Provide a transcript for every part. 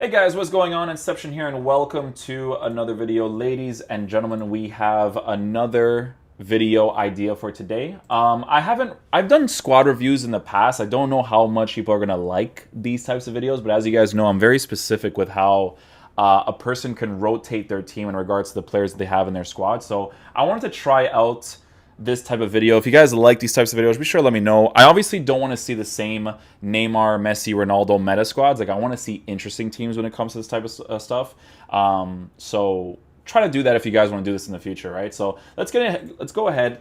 Hey guys, what's going on? Inception here, and welcome to another video. Ladies and gentlemen, we have another video idea for today. I've done squad reviews in the past. I don't know how much people are gonna like these types of videos, but as you guys know, I'm very specific with how a person can rotate their team in regards to the players that they have in their squad. So I wanted to try out this type of video. If you guys like these types of videos, be sure to let me know. I obviously don't want to see the same Neymar, Messi, Ronaldo meta squads. Like, I want to see interesting teams when it comes to this type of stuff. So try to do that if you guys want to do this in the future, right? So let's go ahead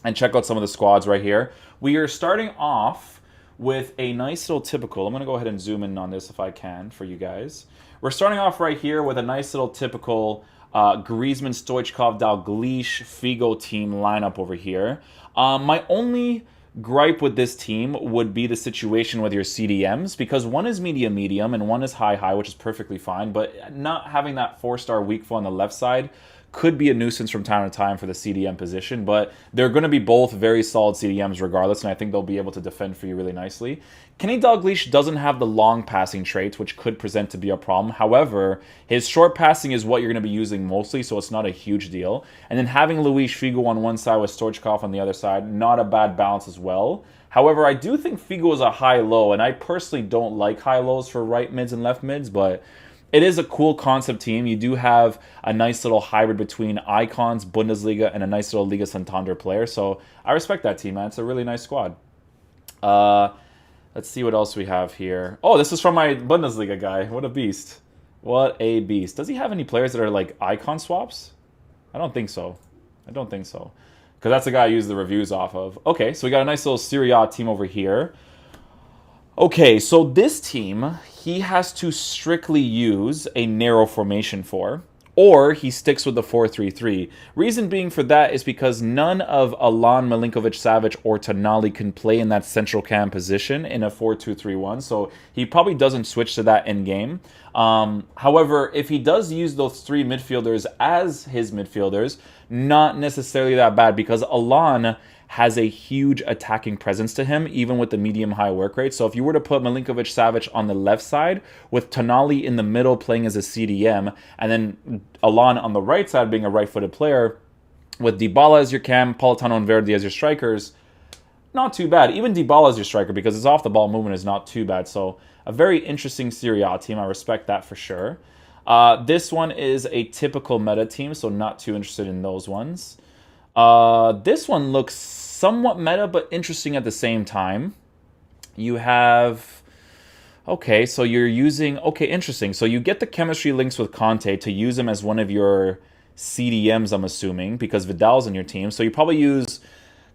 and check out some of the squads right here. We are starting off with a nice little typical. I'm going to go ahead and zoom in on this if I can for you guys. We're starting off right here with a nice little typical Griezmann, Stoichkov, Dalglish, Figo team lineup over here. My only gripe with this team would be the situation with your CDMs, because one is medium and one is high, which is perfectly fine, but not having that 4-star weak foot on the left side could be a nuisance from time to time for the CDM position, but they're going to be both very solid CDMs regardless, and I think they'll be able to defend for you really nicely. Kenny Dalglish doesn't have the long passing traits, which could present to be a problem. However, his short passing is what you're going to be using mostly, so it's not a huge deal. And then having Luis Figo on one side with Stoichkov on the other side, not a bad balance as well. However, I do think Figo is a high-low, and I personally don't like high-lows for right mids and left mids, but it is a cool concept team. You do have a nice little hybrid between Icons, Bundesliga, and a nice little Liga Santander player. So I respect that team, man. It's a really nice squad. Let's see what else we have here. Oh, this is from my Bundesliga guy. What a beast. What a beast. Does he have any players that are like icon swaps? I don't think so. Because that's the guy I use the reviews off of. Okay, so we got a nice little Serie A team over here. Okay, so this team, he has to strictly use a narrow formation for, or he sticks with the 4-3-3. Reason being for that is because none of Alan, Milinkovic-Savic, or Tonali can play in that central cam position in a 4-2-3-1, so he probably doesn't switch to that in game. However, if he does use those three midfielders as his midfielders, not necessarily that bad, because Alan has a huge attacking presence to him, even with the medium-high work rate. So if you were to put Milinkovic-Savic on the left side, with Tonali in the middle playing as a CDM, and then Alan on the right side being a right-footed player, with Dybala as your cam, Politano and Verdi as your strikers, not too bad. Even Dybala as your striker, because his off-the-ball movement is not too bad. So a very interesting Serie A team. I respect that for sure. This one is a typical meta team, so not too interested in those ones. This one looks somewhat meta, but interesting at the same time. You have... Okay, so you're using... Okay, interesting. So you get the chemistry links with Conte to use him as one of your CDMs, I'm assuming, because Vidal's on your team. So you probably use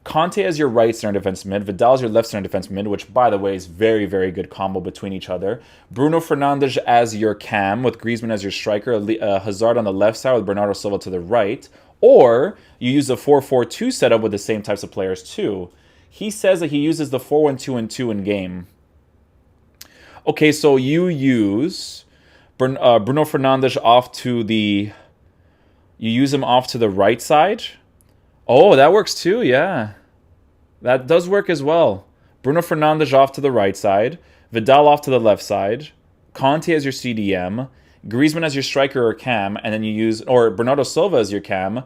Conte as your right center defense mid, Vidal as your left center defense mid, which, by the way, is very, very good combo between each other. Bruno Fernandes as your cam, with Griezmann as your striker, Hazard on the left side with Bernardo Silva to the right. Or you use a 4-4-2 setup with the same types of players too. He says that he uses the 4-1-2-2 in game. Okay, so you use Bruno Fernandes off to the... You use him off to the right side. Oh, that works too, yeah. That does work as well. Bruno Fernandes off to the right side. Vidal off to the left side. Conte as your CDM. Griezmann as your striker or cam, and then you use... Or Bernardo Silva as your cam,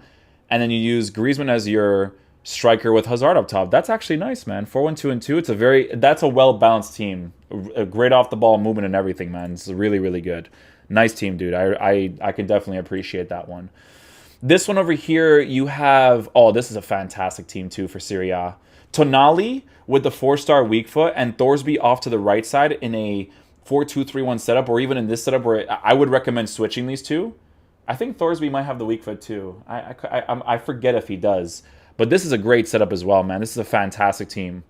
and then you use Griezmann as your striker with Hazard up top. That's actually nice, man. 4-1-2-2. It's a very... That's a well-balanced team. A great off-the-ball movement and everything, man. It's really, really good. Nice team, dude. I can definitely appreciate that one. This one over here, you have... Oh, this is a fantastic team, too, for Serie A. Tonali with the 4-star weak foot, and Thorsby off to the right side in a 4-2-3-1 setup, or even in this setup where I would recommend switching these two. I think Thorsby might have the weak foot, too. I forget if he does. But this is a great setup as well, man. This is a fantastic team.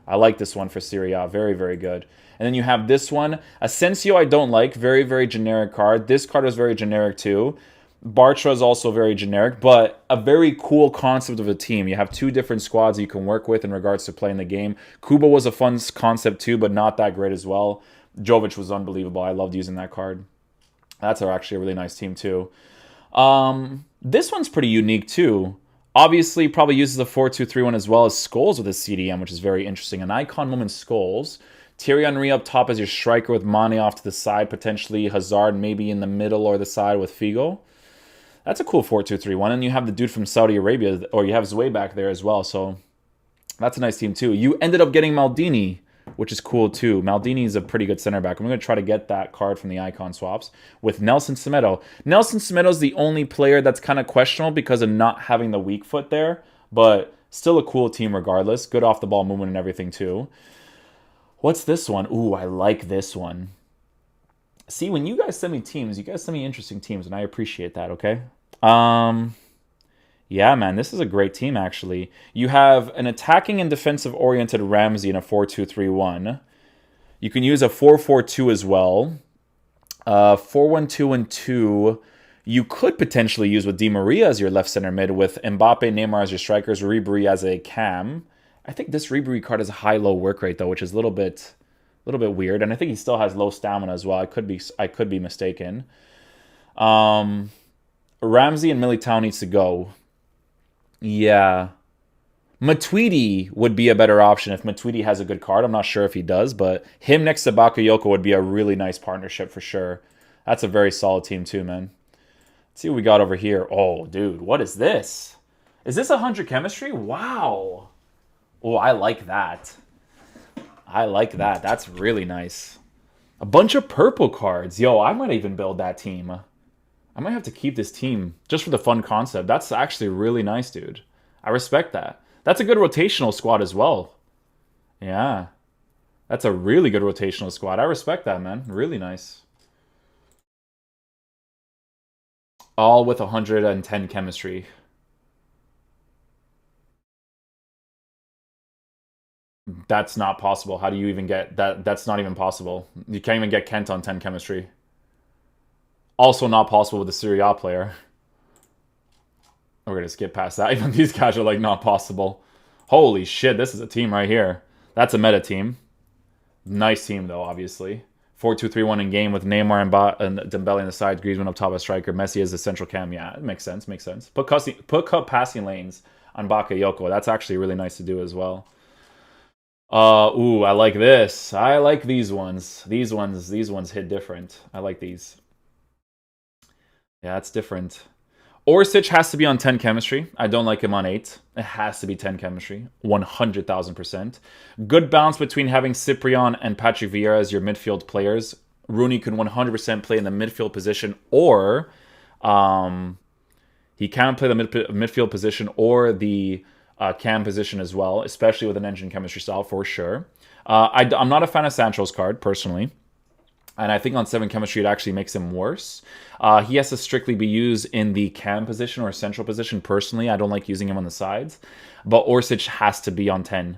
I like this one for Serie A. Very, very good. And then you have this one. Asensio I don't like. Very, very generic card. This card is very generic, too. Bartra is also very generic, but a very cool concept of a team. You have two different squads you can work with in regards to playing the game. Kubo was a fun concept too, but not that great as well. Jovic was unbelievable. I loved using that card. That's actually a really nice team too. This one's pretty unique too. Obviously, probably uses the 4-2-3-1 as well as Scholes with his CDM, which is very interesting. An icon moment Scholes Thierry Henry up top as your striker with Mane off to the side, potentially Hazard maybe in the middle or the side with Figo. That's a cool 4-2-3-1. And you have the dude from Saudi Arabia, or you have Zway back there as well. So that's a nice team too. You ended up getting Maldini, which is cool too. Maldini is a pretty good center back. I'm going to try to get that card from the icon swaps with Nelson Semedo. Nelson Semedo is the only player that's kind of questionable because of not having the weak foot there, but still a cool team regardless. Good off the ball movement and everything too. What's this one? Ooh, I like this one. See, when you guys send me teams, you guys send me interesting teams, and I appreciate that, okay? Yeah, man, this is a great team, actually. You have an attacking and defensive-oriented Ramsey in a 4-2-3-1. You can use a 4-4-2 as well. 4-1-2-2. You could potentially use with Di Maria as your left center mid, with Mbappe, Neymar as your strikers, Ribery as a cam. I think this Ribery card has a high-low work rate, though, which is a little bit weird. And I think he still has low stamina as well. I could be mistaken. Ramsey and Militao needs to go. Yeah. Matuidi would be a better option if Matuidi has a good card. I'm not sure if he does, but him next to Bakayoko would be a really nice partnership for sure. That's a very solid team too, man. Let's see what we got over here. Oh, dude, what is this? Is this 100 chemistry? Wow. Oh, I like that. I like that. That's really nice. A bunch of purple cards. Yo, I might even build that team. I might have to keep this team just for the fun concept. That's actually really nice, dude. I respect that. That's a good rotational squad as well. Yeah. That's a really good rotational squad. I respect that, man. Really nice. All with 110 chemistry. That's not possible. How do you even get that? That's not even possible. You can't even get Kent on 10 chemistry. Also not possible with a Serie A player. We're going to skip past that. Even these guys are like not possible. Holy shit, this is a team right here. That's a meta team. Nice team though, obviously. 4-2-3-1 in game with Neymar and Dembele on the side, Griezmann up top as striker, Messi as the central cam. Yeah, it makes sense, makes sense. Put passing lanes on Bakayoko. That's actually really nice to do as well. Ooh, I like this. I like these ones. These ones hit different. I like these. Yeah, it's different. Orsic has to be on 10 chemistry. I don't like him on 8. It has to be 10 chemistry. 100,000%. Good balance between having Cyprian and Patrick Vieira as your midfield players. Rooney can 100% play in the midfield position, or he can play the midfield position or the cam position as well, especially with an engine chemistry style for sure. I'm not a fan of Sancho's card, personally. And I think on 7 chemistry, it actually makes him worse. He has to strictly be used in the cam position or central position. Personally, I don't like using him on the sides. But Orsic has to be on 10.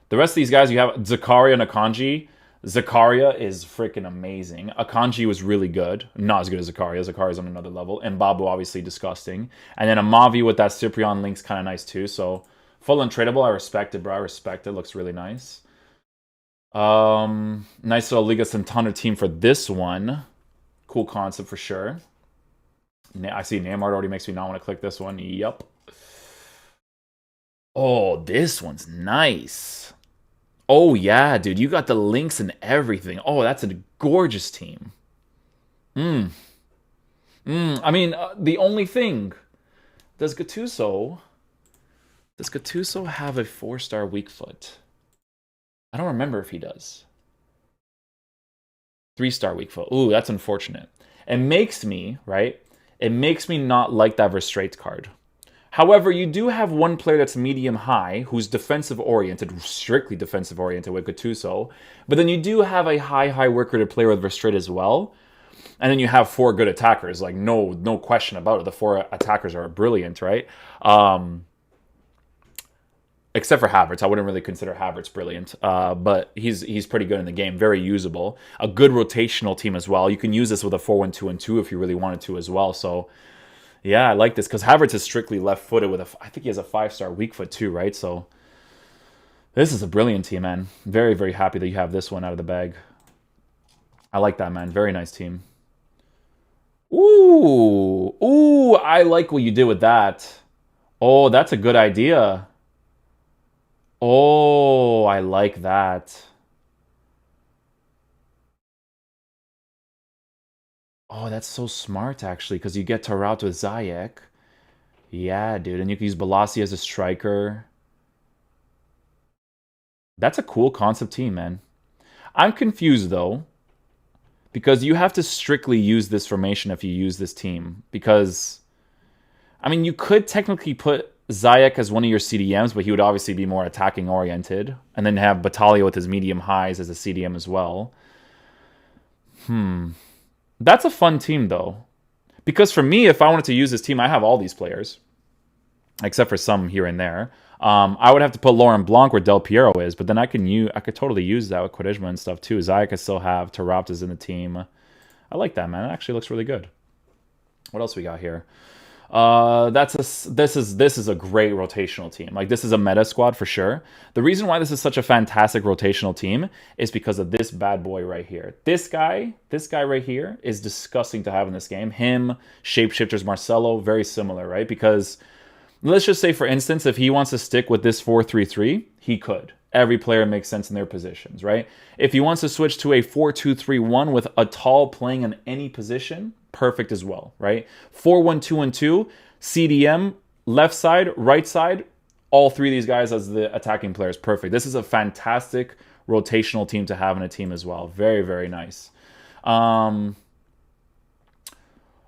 The rest of these guys, you have Zakaria and Akanji. Zakaria is freaking amazing. Akanji was really good. Not as good as Zakaria. Zakaria's on another level. And Babu, obviously, disgusting. And then Amavi with that Cyprian link's kind of nice too. So, full untradeable. I respect it, bro. I respect it. Looks really nice. Nice little Liga Santander team for this one. Cool concept for sure. I see Neymar already makes me not want to click this one. Yup. Oh, this one's nice. Oh, yeah, dude. You got the links and everything. Oh, that's a gorgeous team. I mean, the only thing, does Gattuso have a 4-star weak foot? I don't remember if he does. 3-star weak foot. Ooh, that's unfortunate. It makes me, right? It makes me not like that Verstraete card. However, you do have one player that's medium-high, who's defensive-oriented, strictly defensive-oriented with Gattuso. But then you do have a high work-rated player with Verstraete as well. And then you have 4 good attackers. Like, no question about it. The 4 attackers are brilliant, right? Except for Havertz. I wouldn't really consider Havertz brilliant. But he's pretty good in the game. Very usable. A good rotational team as well. You can use this with a 4-1-2-2 if you really wanted to as well. So, yeah, I like this. Because Havertz is strictly left-footed with I think he has a 5-star weak foot too, right? So, this is a brilliant team, man. Very, very happy that you have this one out of the bag. I like that, man. Very nice team. Ooh, I like what you did with that. Oh, that's a good idea. Oh, I like that. Oh, that's so smart, actually, because you get to route with Zayek. Yeah, dude, and you can use Balassi as a striker. That's a cool concept team, man. I'm confused, though, because you have to strictly use this formation if you use this team. Because, I mean, you could technically put Zayek as one of your CDMs, but he would obviously be more attacking oriented. And then have Battaglia with his medium highs as a CDM as well. That's a fun team, though. Because for me, if I wanted to use this team, I have all these players, except for some here and there. I would have to put Laurent Blanc where Del Piero is, but then I could totally use that with Quaresma and stuff too. Zayek I still have. Tarapta's in the team. I like that, man. It actually looks really good. What else we got here? This is a great rotational team. Like, this is a meta squad for sure. The reason why this is such a fantastic rotational team is because of this bad boy right here. This guy right here is disgusting to have in this game. Him, Shapeshifters, Marcelo, very similar, right? Because let's just say, for instance, if he wants to stick with this 4-3-3, he could. Every player makes sense in their positions, right? If he wants to switch to a 4-2-3-1 with a tall playing in any position, perfect as well, right? 4-1-2-1-2, CDM, left side, right side, all three of these guys as the attacking players, perfect. This is a fantastic rotational team to have in a team as well. Very, very nice.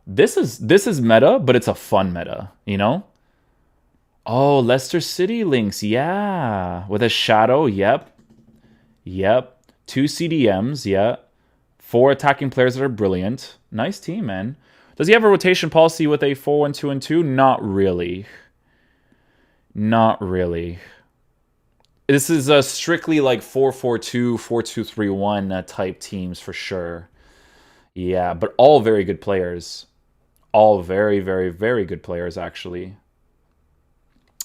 This is meta, but it's a fun meta, you know? Oh, Leicester City links, yeah. With a shadow, yep. Yep. 2 CDMs, yeah. 4 attacking players that are brilliant. Nice team, man. Does he have a rotation policy with a 4-1-2-1-2? Not really. Not really. This is a strictly like 4-4-2, 4-2-3-1 type teams for sure. Yeah, but all very good players. All very, very, very good players, actually.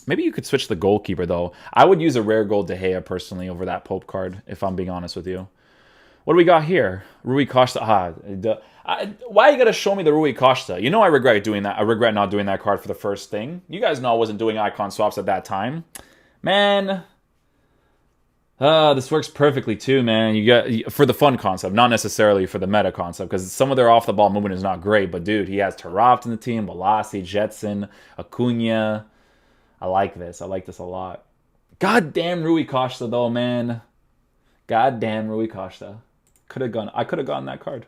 Maybe you could switch the goalkeeper, though. I would use a rare gold De Gea, personally, over that Pope card, if I'm being honest with you. What do we got here? Rui Costa. Why you gotta show me the Rui Costa? You know I regret doing that. I regret not doing that card for the first thing. You guys know I wasn't doing icon swaps at that time. Man. This works perfectly, too, man. You got for the fun concept, not necessarily for the meta concept, because some of their off-the-ball movement is not great. But, dude, he has Taarabt in the team, Balassi, Jetson, Acuna. I like this. I like this a lot. Goddamn Rui Costa, though, man. Goddamn Rui Costa. I could have gotten that card.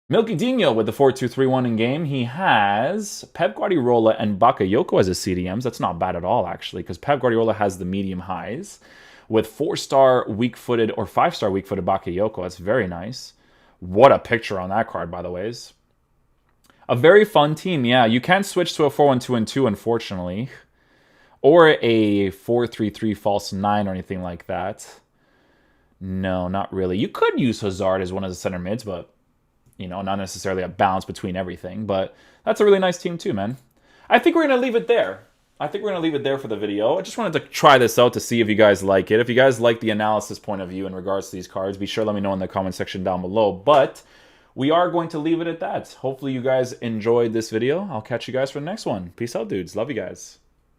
Milky Dino with the 4-2-3-1 in game. He has Pep Guardiola and Bakayoko as his CDMs. That's not bad at all, actually, because Pep Guardiola has the medium highs with 4-star weak-footed or 5-star weak-footed Bakayoko. That's very nice. What a picture on that card, by the way. A very fun team, yeah. You can't switch to a 4-1-2-1-2, unfortunately. Or a 4-3-3 false 9 or anything like that. No, not really. You could use Hazard as one of the center mids, but, you know, not necessarily a balance between everything. But that's a really nice team too, man. I think we're going to leave it there. I think we're going to leave it there for the video. I just wanted to try this out to see if you guys like it. If you guys like the analysis point of view in regards to these cards, be sure to let me know in the comment section down below. But we are going to leave it at that. Hopefully you guys enjoyed this video. I'll catch you guys for the next one. Peace out, dudes. Love you guys.